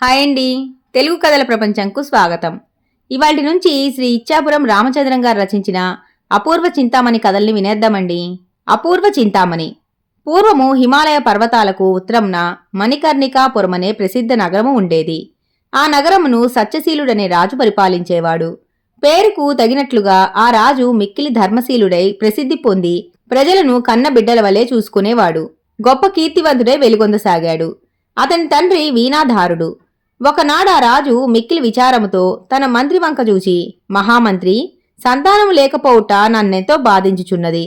Hi అండి. తెలుగు కథల ప్రపంచంకు స్వాగతం. ఇవాల్టి నుంచి శ్రీ ఇచ్చాపురం రామచంద్రం గారు రచించిన అపూర్వ చింతామణి కథల్ని వినేద్దామండి. అపూర్వ చింతామణి. పూర్వము హిమాలయ పర్వతాలకు ఉత్తరంన మణికర్ణికాపురం అనే ప్రసిద్ధ నగరము ఉండేది. ఆ నగరమును సత్యశీలుడనే రాజు పరిపాలించేవాడు. పేరుకు తగినట్లుగా ఆ రాజు మిక్కిలి ధర్మశీలుడై ప్రసిద్ధి పొంది ప్రజలను కన్న బిడ్డల వలె చూసుకునేవాడు. గొప్ప కీర్తివంతుడై వెలుగొందసాగాడు. అతని తండ్రి వీణాధారుడు. ఒకనాడు ఆ రాజు మిక్కిలి విచారముతో తన మంత్రి వంక చూచి, మహామంత్రి, సంతానము లేకపోవుట నన్నెంతో బాధించుచున్నది.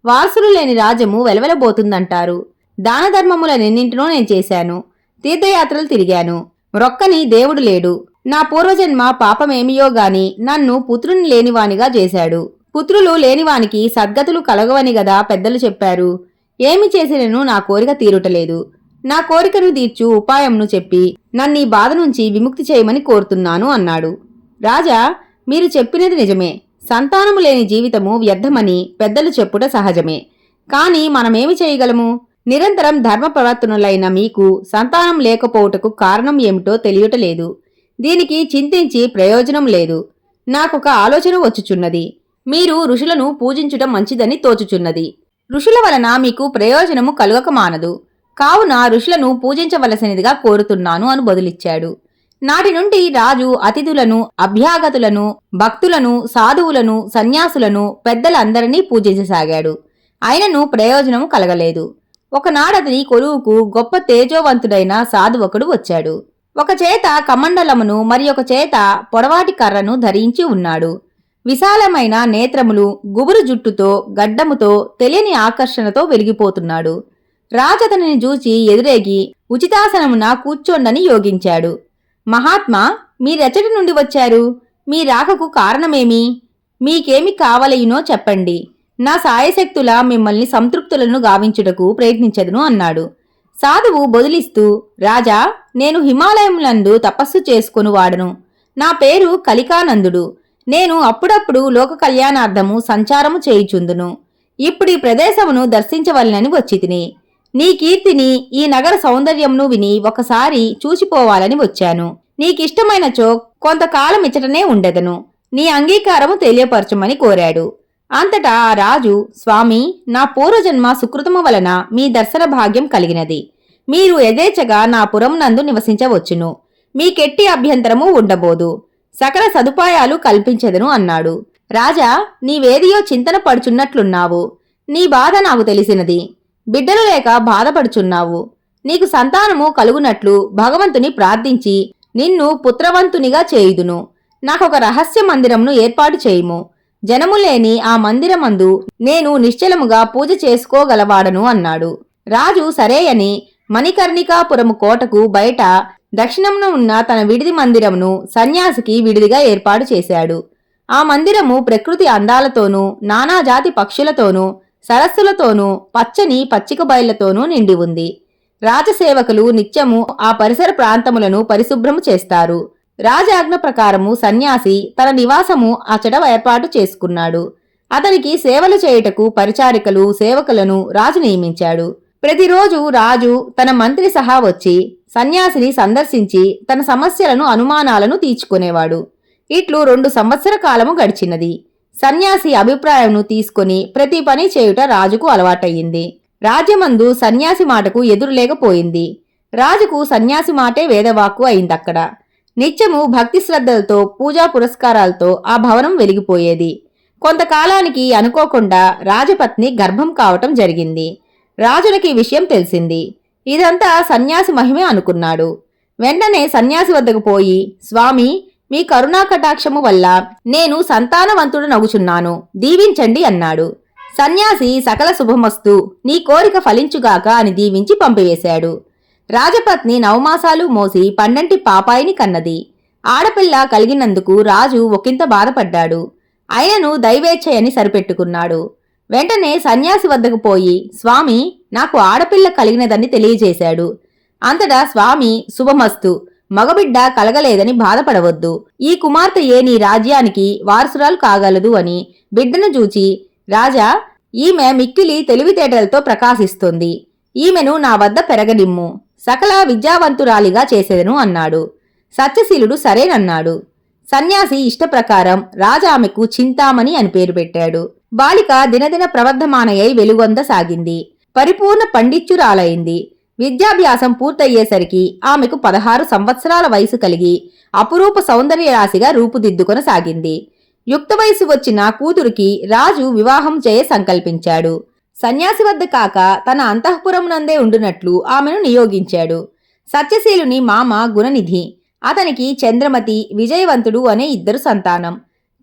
వారసులు లేని రాజ్యము వెలవెలబోతుందంటారు. దానధర్మములనెన్నింటినో నేను చేశాను. తీర్థయాత్రలు తిరిగాను. మ్రొక్కని దేవుడు లేడు. నా పూర్వజన్మ పాపమేమియో గాని నన్ను పుత్రుని లేనివానిగా చేశాడు. పుత్రులు లేనివానికి సద్గతులు కలగవని గదా పెద్దలు చెప్పారు. ఏమి చేసినను నా కోరిక తీరుటలేదు. నా కోరికను తీర్చు ఉపాయంను చెప్పి నన్నీ బాధ నుంచి విముక్తి చేయమని కోరుతున్నాను అన్నాడు. రాజా, మీరు చెప్పినది నిజమే. సంతానము లేని జీవితము వ్యర్థమని పెద్దలు చెప్పుట సహజమే. కాని మనమేమి చేయగలము? నిరంతరం ధర్మ ప్రవర్తనులైన మీకు సంతానం లేకపోవుటకు కారణం ఏమిటో తెలియటలేదు. దీనికి చింతించి ప్రయోజనం లేదు. నాకొక ఆలోచన వచ్చుచున్నది. మీరు ఋషులను పూజించుట మంచిదని తోచుచున్నది. ఋషుల వలన మీకు ప్రయోజనము కలుగక మానదు. కావున ఋషులను పూజించవలసినదిగా కోరుతున్నాను అని బదులిచ్చాడు. నాటి నుండి రాజు అతిథులను, అభ్యాగతులను, భక్తులను, సాధువులను, సన్యాసులను, పెద్దలందరినీ పూజించసాగాడు. అయినను ప్రయోజనము కలగలేదు. ఒకనాడతని కొలువుకు గొప్ప తేజోవంతుడైన సాధువకుడు వచ్చాడు. ఒక చేత కమండలమును మరి ఒక చేత పొడవాటి కర్రను ధరించి ఉన్నాడు. విశాలమైన నేత్రములు, గుబురు జుట్టుతో, గడ్డముతో, తెలియని ఆకర్షణతో వెలిగిపోతున్నాడు. రాజతనిని చూచి ఎదురేగి ఉచితాసనమున కూర్చోండని యోగించాడు. మహాత్మా, మీరెచ్చటి నుండి వచ్చారు? మీ రాకకు కారణమేమి? మీకేమి కావలయునో చెప్పండి. నా సాయశక్తులా మిమ్మల్ని సంతృప్తులను గావించుటకు ప్రయత్నించదును అన్నాడు. సాధువు బదులిస్తూ, రాజా, నేను హిమాలయములందు తపస్సు చేసుకొనువాడను. నా పేరు కలికానందుడు. నేను అప్పుడప్పుడు లోక కళ్యాణార్థము సంచారము చేయుచుందును. ఇప్పుడు ఈ ప్రదేశమును దర్శించవలనని వచ్చితిని. నీ కీర్తిని, ఈ నగర సౌందర్యంను విని ఒకసారి చూచిపోవాలని వచ్చాను. నీకిష్టమైనచో కొంతకాలం ఇచ్చటనే ఉండెదను. నీ అంగీకారము తెలియపరచమని కోరాడు. అంతటా ఆ రాజు, స్వామి, నా పూర్వజన్మ సుకృతము వలన మీ దర్శన భాగ్యం కలిగినది. మీరు యథేచ్ఛగా నా పురం నందు నివసించవచ్చును. మీకెట్టి అభ్యంతరము ఉండబోదు. సకల సదుపాయాలు కల్పించెదను అన్నాడు. రాజా, నీవేదియో చింతన పడుచున్నట్లున్నావు. నీ బాధ నాకు తెలిసినది. బిడ్డలు లేక బాధపడుచున్నావు. నీకు సంతానము కలుగునట్లు భగవంతుని ప్రార్థించి నిన్ను పుత్రవంతునిగా చేయుదును. నాకొక రహస్య మందిరమును ఏర్పాటు చేయుము. జనము లేని ఆ మందిరమందు నేను నిశ్చలముగా పూజ చేసుకోగలవాడను అన్నాడు. రాజు సరేయని మణికర్ణికాపురము కోటకు బయట దక్షిణమున ఉన్న తన విడిది మందిరమును సన్యాసికి విడిదిగా ఏర్పాటు చేశాడు. ఆ మందిరము ప్రకృతి అందాలతోనూ, నానాజాతి పక్షులతోనూ, సరస్సులతోనూ, పచ్చని పచ్చిక బయళ్లతోనూ నిండి ఉంది. రాజసేవకులు నిత్యము ఆ పరిసర ప్రాంతములను పరిశుభ్రము చేస్తారు. రాజాజ్ఞ ప్రకారము సన్యాసి తన నివాసము అచట ఏర్పాటు చేసుకున్నాడు. అతనికి సేవలు చేయుటకు పరిచారికలు, సేవకులను రాజు నియమించాడు. ప్రతిరోజు రాజు తన మంత్రి సహా వచ్చి సన్యాసిని సందర్శించి తన సమస్యలను, అనుమానాలను తీర్చుకునేవాడు. ఇట్లు 2 సంవత్సర కాలము గడిచినది. సన్యాసి అభిప్రాయంను తీసుకుని ప్రతి పని చేయుట రాజుకు అలవాటయ్యింది. రాజ్యమందు సన్యాసి మాటకు ఎదురులేకపోయింది. రాజుకు సన్యాసి మాటే వేదవాక్కు అయిందక్కడ. నిత్యము భక్తి శ్రద్ధలతో, పూజా పురస్కారాలతో ఆ భవనం వెలిగిపోయేది. కొంతకాలానికి అనుకోకుండా రాజపత్ని గర్భం కావటం జరిగింది. రాజునికి విషయం తెలిసింది. ఇదంతా సన్యాసి మహిమే అనుకున్నాడు. వెంటనే సన్యాసి వద్దకు పోయి, స్వామి, మీ కరుణా కటాక్షము వల్ల నేను సంతానవంతుడనగుచున్నాను, దీవించండి అన్నాడు. సన్యాసి సకల శుభమస్తు, నీ కోరిక ఫలించుగాక అని దీవించి పంపివేశాడు. రాజపత్ని 9 మాసాలు మోసి పండంటి పాపాయిని కన్నది. ఆడపిల్ల కలిగినందుకు రాజు ఒకంత బాధపడ్డాడు. అయినను దైవేచ్ఛయని సరిపెట్టుకున్నాడు. వెంటనే సన్యాసి వద్దకు పోయి, స్వామి, నాకు ఆడపిల్ల కలిగినదని తెలియజేశాడు. అంతటా స్వామి, శుభమస్తు, మగబిడ్డ కలగలేదని బాధపడవద్దు. ఈ కుమార్తెయే నీ రాజ్యానికి వారసురాలు కాగలదు అని బిడ్డను చూచి, రాజా, ఈమె మిక్కిలి తెలివితేటలతో ప్రకాశిస్తుంది. ఈమెను నా వద్ద పెరగనిమ్ము. సకల విద్యావంతురాలిగా చేసేదను అన్నాడు. సత్యశీలుడు సరేనన్నాడు. సన్యాసి ఇష్టప్రకారం రాజా ఆమెకు చింతామణి అని పేరు పెట్టాడు. బాలిక దినదిన ప్రవర్ధమానయ్యై వెలుగొందసాగింది. పరిపూర్ణ పండిత్యురాలైంది. విద్యాభ్యాసం పూర్తయ్యేసరికి ఆమెకు 16 సంవత్సరాల వయసు కలిగి అపురూప సౌందర్యరాశిగా రూపుదిద్దుకొనసాగింది. యుక్త వయసు వచ్చిన కూతురికి రాజు వివాహం చేయ సంకల్పించాడు. సన్యాసి వద్ద కాక తన అంతఃపురమునందే ఉండునట్లు ఆమెను నియోగించాడు. సత్యశీలుని మామ గుణనిధి. అతనికి చంద్రమతి, విజయవంతుడు అనే 2 సంతానం.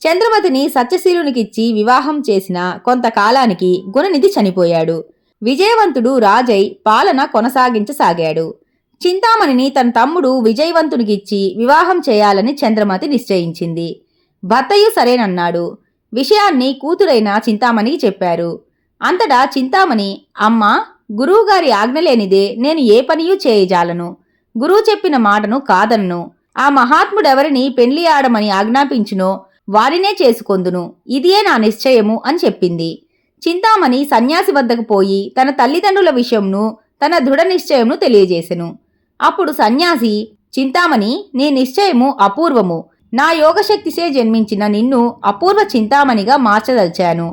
చంద్రమతిని సత్యశీలునికిచ్చి వివాహం చేసిన కొంతకాలానికి గుణనిధి చనిపోయాడు. విజయవంతుడు రాజై పాలన కొనసాగించసాగాడు. చింతామణిని తన తమ్ముడు విజయవంతునికిచ్చి వివాహం చేయాలని చంద్రమతి నిశ్చయించింది. భర్తయు సరేనన్నాడు. విషయాన్ని కూతురైన చింతామణికి చెప్పారు. అంతటా చింతామణి, అమ్మా, గురువుగారి ఆజ్ఞలేనిదే నేను ఏ పనియూ చేయజాలను. గురువు చెప్పిన మాటను కాదన్ను. ఆ మహాత్ముడెవరిని పెళ్లి ఆడమని ఆజ్ఞాపించునో వారినే చేసుకొందును. ఇదియే నా నిశ్చయము అని చెప్పింది. చింతామణి సన్యాసి వద్దకు పోయి తన తల్లిదండ్రుల విషయంను, తన దృఢ నిశ్చయమును తెలియజేసెను. అప్పుడు సన్యాసి, చింతామణి, నీ నిశ్చయము అపూర్వము. నా యోగశక్తిసే జన్మించిన నిన్ను అపూర్వ చింతామణిగా మార్చదల్చాను.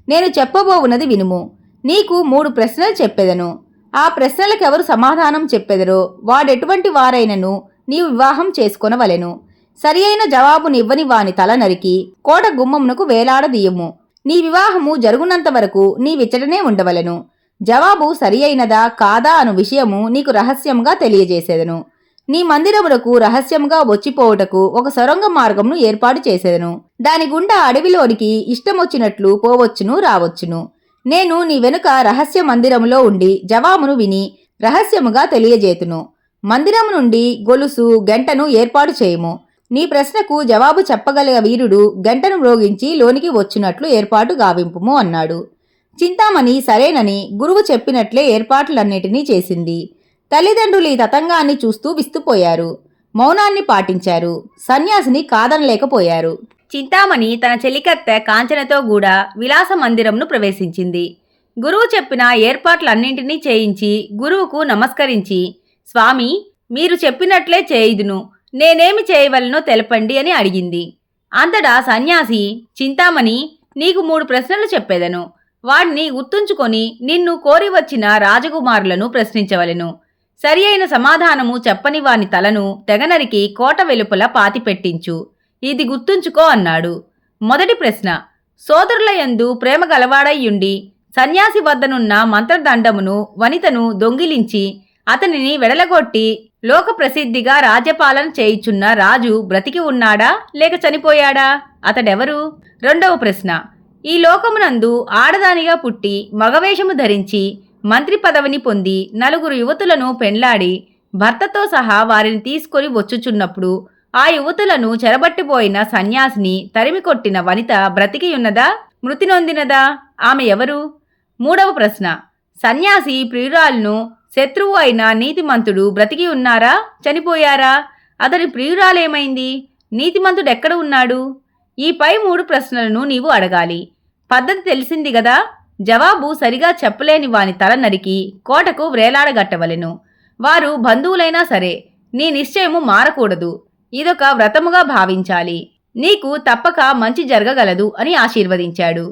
నేను చెప్పబోవున్నది వినుము. నీకు 3 ప్రశ్నలు చెప్పెదను. ఆ ప్రశ్నలకెవరు సమాధానం చెప్పెదరో వాడెటువంటి వారైనను నీవు వివాహం చేసుకొనవలెను. సరి అయిన జవాబునివ్వని వాని తల నరికి కోట గుమ్మమునకు వేలాడదీయము. నీ వివాహము జరుగునంత వరకు నీవిచ్చటనే ఉండవలెను. జవాబు సరి అయినదా కాదా అను విషయము నీకు రహస్యంగా తెలియజేసేదను. నీ మందిరమునకు రహస్యంగా వచ్చిపోవుటకు ఒక సొరంగ మార్గమును ఏర్పాటు చేసేదను. దాని గుండా అడవిలోనికి ఇష్టమొచ్చినట్లు పోవచ్చును రావచ్చును. నేను నీ వెనుక రహస్య మందిరములో ఉండి జవాబును విని రహస్యముగా తెలియజేతును. మందిరము నుండి గొలుసు గంటను ఏర్పాటు చేయుము. నీ ప్రశ్నకు జవాబు చెప్పగలిగ వీరుడు గంటను మ్రోగించి లోనికి వచ్చునట్లు ఏర్పాటు గావింపుము అన్నాడు. చింతామణి సరేనని గురువు చెప్పినట్లే ఏర్పాట్లన్నిటినీ చేసింది. తల్లిదండ్రులు ఈ తతంగాన్ని చూస్తూ విస్తుపోయారు. మౌనాన్ని పాటించారు. సన్యాసిని కాదనలేకపోయారు. చింతామణి తన చెలికత్తె కాంచనతో కూడా విలాస మందిరంను ప్రవేశించింది. గురువు చెప్పిన ఏర్పాట్లన్నింటినీ చేయించి గురువుకు నమస్కరించి, స్వామి, మీరు చెప్పినట్లే చేయుదును. నేనేమి చేయవలనో తెలపండి అని అడిగింది. అంతటా సన్యాసి, చింతామణి, నీకు 3 ప్రశ్నలు చెప్పేదను. వాడిని గుర్తుంచుకొని నిన్ను కోరి వచ్చిన రాజకుమారులను ప్రశ్నించవలెను. సరి అయిన సమాధానము చెప్పని వాని తలను తెగనరికి కోట వెలుపల పాతిపెట్టించు. ఇది గుర్తుంచుకో అన్నాడు. మొదటి ప్రశ్న. సోదరుల యందు ప్రేమ గలవాడయ్యుండి సన్యాసి వద్దనున్న మంత్రదండమును వనితను దొంగిలించి అతనిని వెడలగొట్టి లోక ప్రసిద్ధిగా రాజ్యపాలన చేయుచున్న రాజు బ్రతికి ఉన్నాడా లేక చనిపోయాడా? అతడెవరు? రెండవ ప్రశ్న. ఈ లోకమునందు ఆడదానిగా పుట్టి మగవేషము ధరించి మంత్రి పదవిని పొంది 4 యువతులను పెండ్లాడి భర్తతో సహా వారిని తీసుకొని వచ్చుచున్నప్పుడు ఆ యువతులను చెరబట్టిపోయిన సన్యాసిని తరిమికొట్టిన వనిత బ్రతికియున్నదా మృతి నొందినదా? ఆమె ఎవరు? మూడవ ప్రశ్న. సన్యాసి ప్రియురాలను శత్రువు అయిన నీతిమంతుడు బ్రతికి ఉన్నారా చనిపోయారా? అతని ప్రియురాలేమైంది? నీతిమంతుడెక్కడ ఉన్నాడు? ఈ పై 3 ప్రశ్నలను నీవు అడగాలి. పద్ధతి తెలిసింది గదా? జవాబు సరిగా చెప్పలేని వాని తల నరికి కోటకు వ్రేలాడగట్టవలెను. వారు బంధువులైనా సరే నీ నిశ్చయము మారకూడదు. ఇదొక వ్రతముగా భావించాలి. నీకు తప్పక మంచి జరగగలదు అని ఆశీర్వదించాడు.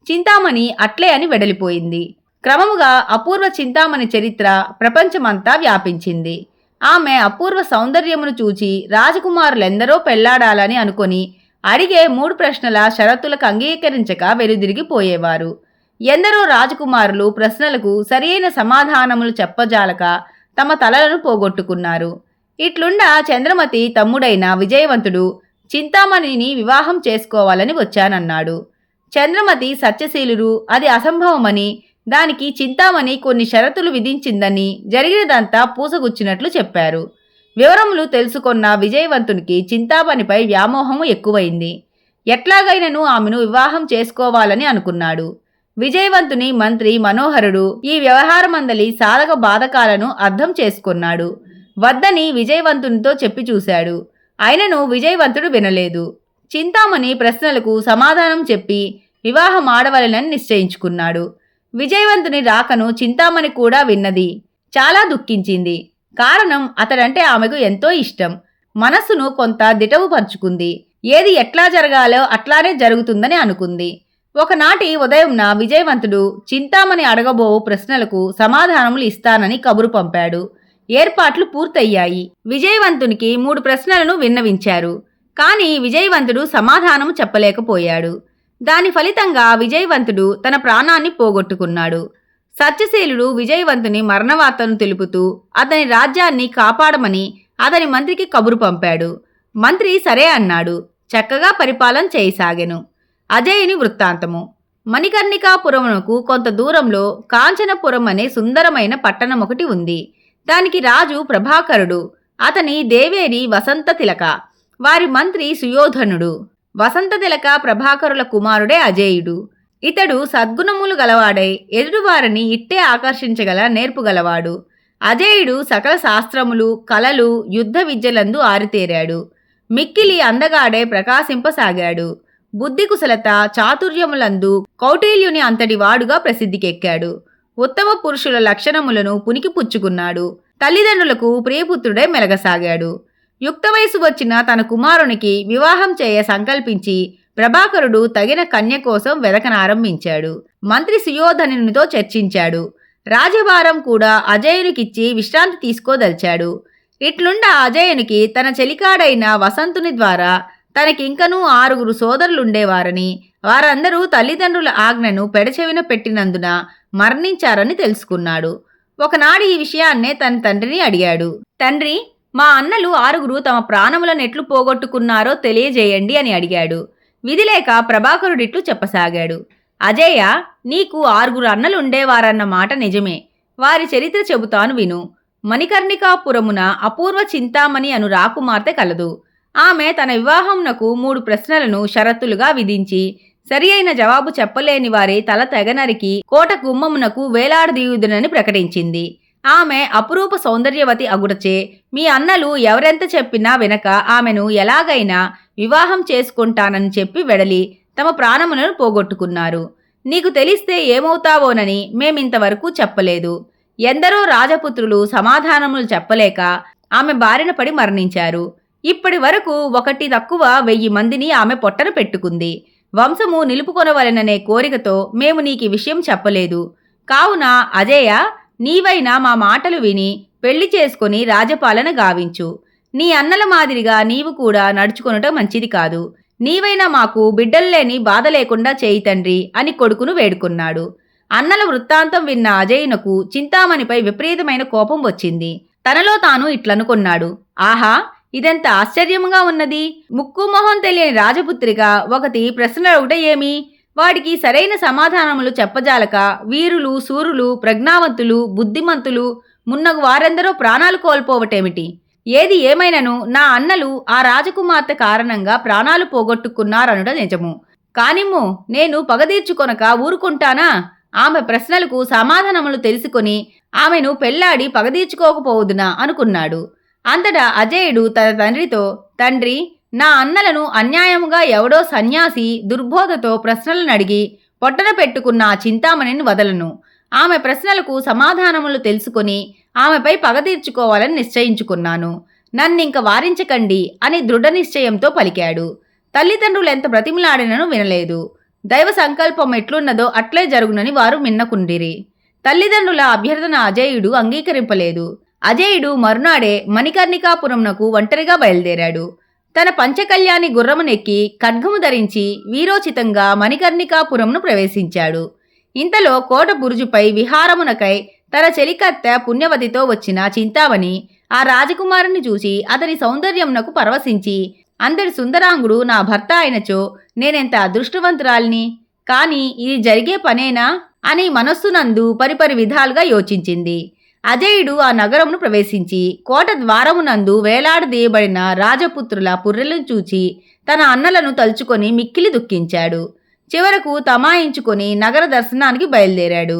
చింతామణి అట్లే అని వెడలిపోయింది. క్రమముగా అపూర్వ చింతామణి చరిత్ర ప్రపంచమంతా వ్యాపించింది. ఆమె అపూర్వ సౌందర్యమును చూచి రాజకుమారులెందరో పెళ్లాడాలని అనుకొని అడిగే 3 ప్రశ్నల షరతులకు అంగీకరించక వెనుదిరిగిపోయేవారు. ఎందరో రాజకుమారులు ప్రశ్నలకు సరియైన సమాధానములు చెప్పజాలక తమ తలలను పోగొట్టుకున్నారు. ఇట్లుండా చంద్రమతి తమ్ముడైన విజయవంతుడు చింతామణిని వివాహం చేసుకోవాలని వచ్చానన్నాడు. చంద్రమతి సత్యశీలురు అది అసంభవమని, దానికి చింతామణి కొన్ని షరతులు విధించిందని జరిగినదంతా పూసగుచ్చినట్లు చెప్పారు. వివరములు తెలుసుకొన్న విజయవంతునికి చింతామణిపై వ్యామోహము ఎక్కువైంది. ఎట్లాగైనను ఆమెను వివాహం చేసుకోవాలని అనుకున్నాడు. విజయవంతుని మంత్రి మనోహరుడు ఈ వ్యవహారమందలి సాధక బాధకాలను అర్థం చేసుకున్నాడు. వద్దని విజయవంతునితో చెప్పి చూశాడు. అయినను విజయవంతుడు వినలేదు. చింతామణి ప్రశ్నలకు సమాధానం చెప్పి వివాహం ఆడవలనని నిశ్చయించుకున్నాడు. విజయవంతుని రాకను చింతామణి కూడా విన్నది. చాలా దుఃఖించింది. కారణం అతడంటే ఆమెకు ఎంతో ఇష్టం. మనస్సును కొంత దిటవుపరుచుకుంది. ఏది ఎట్లా జరగాలో అట్లానే జరుగుతుందని అనుకుంది. ఒకనాటి ఉదయంన విజయవంతుడు చింతామణి అడగబోవు ప్రశ్నలకు సమాధానములు ఇస్తానని కబురు పంపాడు. ఏర్పాట్లు పూర్తయ్యాయి. విజయవంతునికి 3 ప్రశ్నలను విన్నవించారు. కాని విజయవంతుడు సమాధానము చెప్పలేకపోయాడు. దాని ఫలితంగా విజయవంతుడు తన ప్రాణాన్ని పోగొట్టుకున్నాడు. సత్యశీలుడు విజయవంతుని మరణవార్తను తెలుపుతూ అతని రాజ్యాన్ని కాపాడమని అతని మంత్రికి కబురు పంపాడు. మంత్రి సరే అన్నాడు. చక్కగా పరిపాలన చేయసాగెను. అజయుని వృత్తాంతము. మణికర్ణికాపురమునకు కొంత దూరంలో కాంచనపురం అనే సుందరమైన పట్టణమొకటి ఉంది. దానికి రాజు ప్రభాకరుడు. అతని దేవేరి వసంత తిలక. వారి మంత్రి సుయోధనుడు. వసంత తిలక ప్రభాకరుల కుమారుడే అజేయుడు. ఇతడు సద్గుణములు గలవాడై ఎదుటివారిని ఇట్టే ఆకర్షించగల నేర్పుగలవాడు. అజేయుడు సకల శాస్త్రములు, కళలు, యుద్ధ విద్యలందు ఆరితేరాడు. మిక్కిలి అందగాడే ప్రకాశింపసాగాడు. బుద్ధి కుశలత, చాతుర్యములందు కౌటిల్యుని అంతటి వాడుగా ప్రసిద్ధికెక్కాడు. ఉత్తమ పురుషుల లక్షణములను పుణికిపుచ్చుకున్నాడు. తల్లిదండ్రులకు ప్రియపుత్రుడే మెలగసాగాడు. యుక్త వయసు వచ్చిన తన కుమారునికి వివాహం చేయ సంకల్పించి ప్రభాకరుడు తగిన కన్య కోసం వెదకనారంభించాడు. మంత్రి సుయోధనునితో చర్చించాడు. రాజభారం కూడా అజయునికిచ్చి విశ్రాంతి తీసుకోదలిచాడు. ఇట్లుండ అజయునికి తన చెలికాడైన వసంతుని ద్వారా తనకింకనూ 6 సోదరులుండేవారని, వారందరూ తల్లిదండ్రుల ఆజ్ఞను పెడచెవిన పెట్టినందున మరణించారని తెలుసుకున్నాడు. ఒకనాడు ఈ విషయాన్నే తన తండ్రిని అడిగాడు. తండ్రి, మా అన్నలు 6 తమ ప్రాణములనెట్లు పోగొట్టుకున్నారో తెలియజేయండి అని అడిగాడు. విధిలేక ప్రభాకరుడిట్లు చెప్పసాగాడు. అజేయ, నీకు 6 అన్నలుండేవారన్న మాట నిజమే. వారి చరిత్ర చెబుతాను విను. మణికర్ణికాపురమున అపూర్వ చింతామణి అను రాకుమార్తె కలదు. ఆమె తన వివాహమునకు 3 ప్రశ్నలను షరతులుగా విధించి సరి అయిన జవాబు చెప్పలేని వారి తల తెగనరికి కోట గుమ్మమునకు వేలాడదీయుదునని ప్రకటించింది. ఆమె అపురూప సౌందర్యవతి అగుటచే మీ అన్నలు ఎవరెంత చెప్పినా వినక ఆమెను ఎలాగైనా వివాహం చేసుకుంటానని చెప్పి వెడలి తమ ప్రాణములను పోగొట్టుకున్నారు. నీకు తెలిస్తే ఏమవుతావోనని మేమింతవరకు చెప్పలేదు. ఎందరో రాజపుత్రులు సమాధానములు చెప్పలేక ఆమె బారిన పడి మరణించారు. ఇప్పటి వరకు 1 తక్కువ 1000 మందిని ఆమె పొట్టన పెట్టుకుంది. వంశము నిలుపుకొనవలెననే కోరికతో మేము నీకు విషయం చెప్పలేదు. కావున అజేయ, నీవైనా మా మాటలు విని పెళ్లి చేసుకుని రాజపాలన గావించు. నీ అన్నల మాదిరిగా నీవు కూడా నడుచుకొనుట మంచిది కాదు. నీవైనా మాకు బిడ్డల్లేని బాధ లేకుండా చేయి తండ్రి అని కొడుకును వేడుకున్నాడు. అన్నల వృత్తాంతం విన్న అజయునకు చింతామణిపై విపరీతమైన కోపం వచ్చింది. తనలో తాను ఇట్లనుకున్నాడు. ఆహా, ఇదెంత ఆశ్చర్యముగా ఉన్నది. ముక్కు మొహం తెలియని రాజపుత్రిగా ఒకటి ప్రశ్నలొకటే ఏమి? వాడికి సరైన సమాధానములు చెప్పజాలక వీరులు, శూరులు, ప్రజ్ఞావంతులు, బుద్ధిమంతులు మున్నగు వారెందరో ప్రాణాలు కోల్పోవటేమిటి? ఏది ఏమైనను నా అన్నలు ఆ రాజకుమార్తె కారణంగా ప్రాణాలు పోగొట్టుకున్నారనుట నిజము. కానిమ్ము, నేను పగదీర్చుకొనక ఊరుకుంటానా? ఆమె ప్రశ్నలకు సమాధానములు తెలుసుకొని ఆమెను పెళ్లాడి పగదీర్చుకోకపోవుదునా అనుకున్నాడు. అంతటా అజేయుడు తన తండ్రితో, తండ్రి, నా అన్నలను అన్యాయముగా ఎవడో సన్యాసి దుర్బోధతో ప్రశ్నలను అడిగి పొట్టన పెట్టుకున్న ఆ చింతామణిని వదలను. ఆమె ప్రశ్నలకు సమాధానములు తెలుసుకొని ఆమెపై పగ తీర్చుకోవాలని నిశ్చయించుకున్నాను. నన్నింక వారించకండి అని దృఢ నిశ్చయంతో పలికాడు. తల్లిదండ్రులు ఎంత బ్రతిమిలాడినను వినలేదు. దైవ సంకల్పం ఎట్లున్నదో అట్లే జరుగునని వారు మిన్నకుండిరి. తల్లిదండ్రుల అభ్యర్థన అజేయుడు అంగీకరింపలేదు. అజేయుడు మరునాడే మణికర్ణికాపురంనకు ఒంటరిగా బయలుదేరాడు. తన పంచకళ్యాణి గుర్రమునెక్కి ఖడ్గము ధరించి వీరోచితంగా మణికర్ణికాపురంను ప్రవేశించాడు. ఇంతలో కోట బురుజుపై విహారమునకై తన చెలికత్తె పుణ్యవతితో వచ్చిన చింతామణి ఆ రాజకుమారుని చూసి అతని సౌందర్యమునకు పరవశించి, అందరి సుందరాంగుడు నా భర్త అయినచో నేనెంత అదృష్టవంతురాలిని, కాని ఇది జరిగే పనేనా అని మనస్సునందు పరిపరి విధాలుగా యోచించింది. అజేయుడు ఆ నగరమును ప్రవేశించి కోట ద్వారమునందు వేలాడదీయబడిన రాజపుత్రుల పుర్రెలను చూచి తన అన్నలను తలుచుకొని మిక్కిలి దుఃఖించాడు. చివరకు తమాయించుకొని నగర దర్శనానికి బయలుదేరాడు.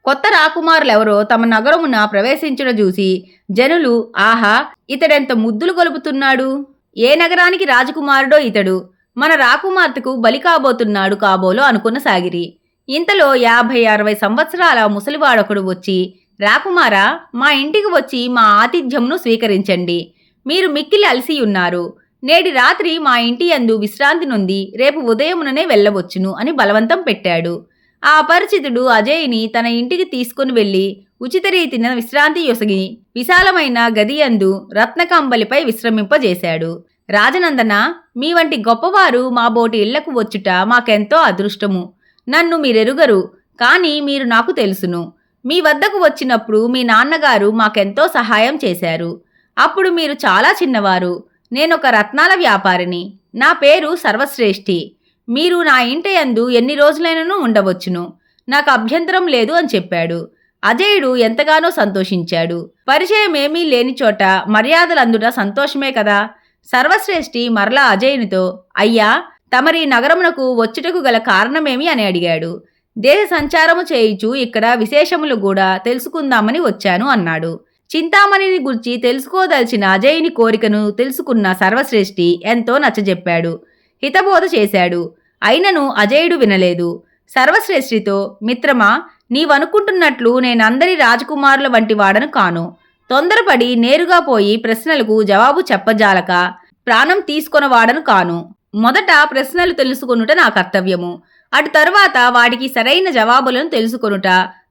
కొత్త రాకుమారులెవరో తమ నగరమున ప్రవేశించడం చూసి జనులు, ఆహా, ఇతడెంత ముద్దులు గొలుపుతున్నాడు, ఏ నగరానికి రాజకుమారుడో ఇతడు, మన రాకుమార్తెకు బలి కాబోతున్నాడు కాబోలో అనుకున్న సాగిరి. ఇంతలో 50-60 సంవత్సరాల ముసలివాడొకడు వచ్చి, రాకుమారా, మా ఇంటికి వచ్చి మా ఆతిథ్యంను స్వీకరించండి. మీరు మిక్కిలి అలసి ఉన్నారు. నేటి రాత్రి మా ఇంటి యందు విశ్రాంతి నొంది రేపు ఉదయముననే వెళ్ళవచ్చును అని బలవంతం పెట్టాడు. ఆ అపరిచితుడు అజయ్ని తన ఇంటికి తీసుకుని వెళ్లి ఉచిత రీతిన విశ్రాంతి యొసగి విశాలమైన గదియందు రత్నకంబలిపై విశ్రమింపజేశాడు. రాజనందన, మీ వంటి గొప్పవారు మా బోటి ఇళ్లకు వచ్చుట మాకెంతో అదృష్టము. నన్ను మీరెరుగరు, కాని మీరు నాకు తెలుసును. మీ వద్దకు వచ్చినప్పుడు మీ నాన్నగారు మాకెంతో సహాయం చేశారు. అప్పుడు మీరు చాలా చిన్నవారు. నేనొక రత్నాల వ్యాపారిని. నా పేరు సర్వశ్రేష్ఠి. మీరు నా ఇంట యందు ఎన్ని రోజులైనను ఉండవచ్చును. నాకు అభ్యంతరం లేదు అని చెప్పాడు. అజయుడు ఎంతగానో సంతోషించాడు. పరిచయమేమీ లేని చోట మర్యాదలందుట సంతోషమే కదా. సర్వశ్రేష్ఠి మరలా అజయునితో, అయ్యా, తమరి నగరమునకు వచ్చుటకు గల కారణమేమి అని అడిగాడు. దేశ సంచారము చేయుచు ఇక్కడ విశేషములు కూడా తెలుసుకుందామని వచ్చాను అన్నాడు. చింతామణిని గురించి తెలుసుకోదలిచిన అజయుని కోరికను తెలుసుకున్న సర్వశ్రేష్ఠి ఎంతో నచ్చజెప్పాడు. హితబోధ చేశాడు. అయినను అజయుడు వినలేదు. సర్వశ్రేష్ఠితో, మిత్రమా, నీవనుకుంటున్నట్లు నేనందరి రాజకుమారుల వంటి వాడను కాను. తొందరపడి నేరుగా పోయి ప్రశ్నలకు జవాబు చెప్పజాలక ప్రాణం తీసుకొనవాడను కాను. మొదట ప్రశ్నలు తెలుసుకొనుట నా కర్తవ్యము. అటు తరువాత వాటికి సరైన జవాబులను తెలుసుకొనుట,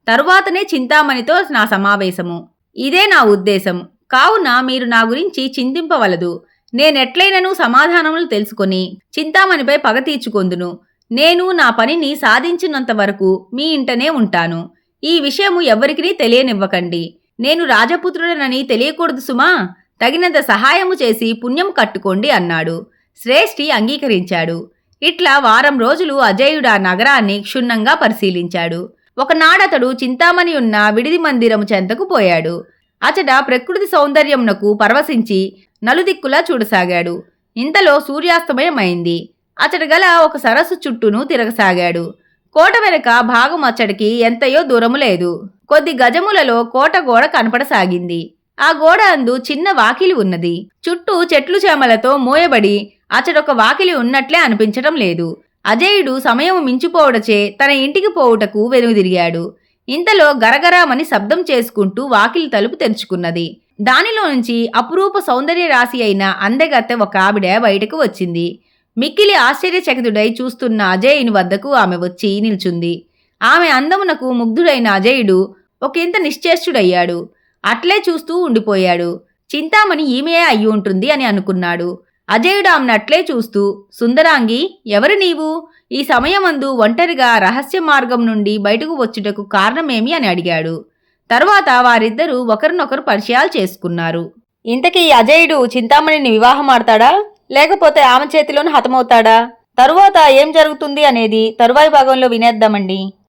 తరువాతనే చింతామణితో నా సమావేశము. ఇదే నా ఉద్దేశం. కావున మీరు నా గురించి చింతింపవలదు. నేనెట్లైనను సమాధానములు తెలుసుకొని చింతామణిపై పగ తీర్చుకొందును. నేను నా పనిని సాధించినంత వరకు మీ ఇంటనే ఉంటాను. ఈ విషయము ఎవ్వరికీ తెలియనివ్వకండి. నేను రాజపుత్రుడనని తెలియకూడదు సుమా. తగినంత సహాయము చేసి పుణ్యం కట్టుకోండి అన్నాడు. శ్రేష్ఠి అంగీకరించాడు. ఇట్లా వారం రోజులు అజయుడు ఆ నగరాన్ని క్షుణ్ణంగా పరిశీలించాడు. ఒకనాడతడు చింతామణి ఉన్న విడిది మందిరము చెంతకు పోయాడు. అచట ప్రకృతి సౌందర్యమునకు పరవశించి నలుదిక్కులా చూడసాగాడు. ఇంతలో సూర్యాస్తమయమైంది. అచట గల ఒక సరస్సు చుట్టూను తిరగసాగాడు. కోట వెనుక భాగం అచ్చడికి ఎంతయో దూరము లేదు. కొద్ది గజములలో కోట గోడ కనపడసాగింది. ఆ గోడ అందు చిన్న వాకిలి ఉన్నది. చుట్టూ చెట్లు చేమలతో మోయబడి అచడొక వాకిలి ఉన్నట్లే అనిపించటం లేదు. అజయుడు సమయం మించిపోవడచే తన ఇంటికి పోవుటకు వెనుదిరిగాడు. ఇంతలో గరగరామని శబ్దం చేసుకుంటూ వాకిలి తలుపు తెరుచుకున్నది. దానిలో నుంచి అపురూప సౌందర్య రాశి అయిన అందగత్తె ఒక ఆవిడ బయటకు వచ్చింది. మిక్కిలి ఆశ్చర్యచకితుడై చూస్తున్న అజయుని వద్దకు ఆమె వచ్చి నిల్చుంది. ఆమె అందమునకు ముగ్ధుడైన అజయుడు ఒకంత నిశ్చేష్టుడయ్యాడు. అట్లే చూస్తూ ఉండిపోయాడు. చింతామణి ఈమె అయ్యి ఉంటుంది అని అనుకున్నాడు. అజయుడు ఆమెను అట్లే చూస్తూ, సుందరాంగి, ఎవరు నీవు? ఈ సమయమందు ఒంటరిగా రహస్య మార్గం నుండి బయటకు వచ్చుటకు కారణమేమి అని అడిగాడు. తరువాత వారిద్దరూ ఒకరినొకరు పరిచయాలు చేసుకున్నారు. ఇంతకీ అజయుడు చింతామణిని వివాహం ఆడతాడా, లేకపోతే ఆమె చేతిలోనే హతమవుతాడా? తరువాత ఏం జరుగుతుంది అనేది తరువాయి భాగంలో వినేద్దామండి.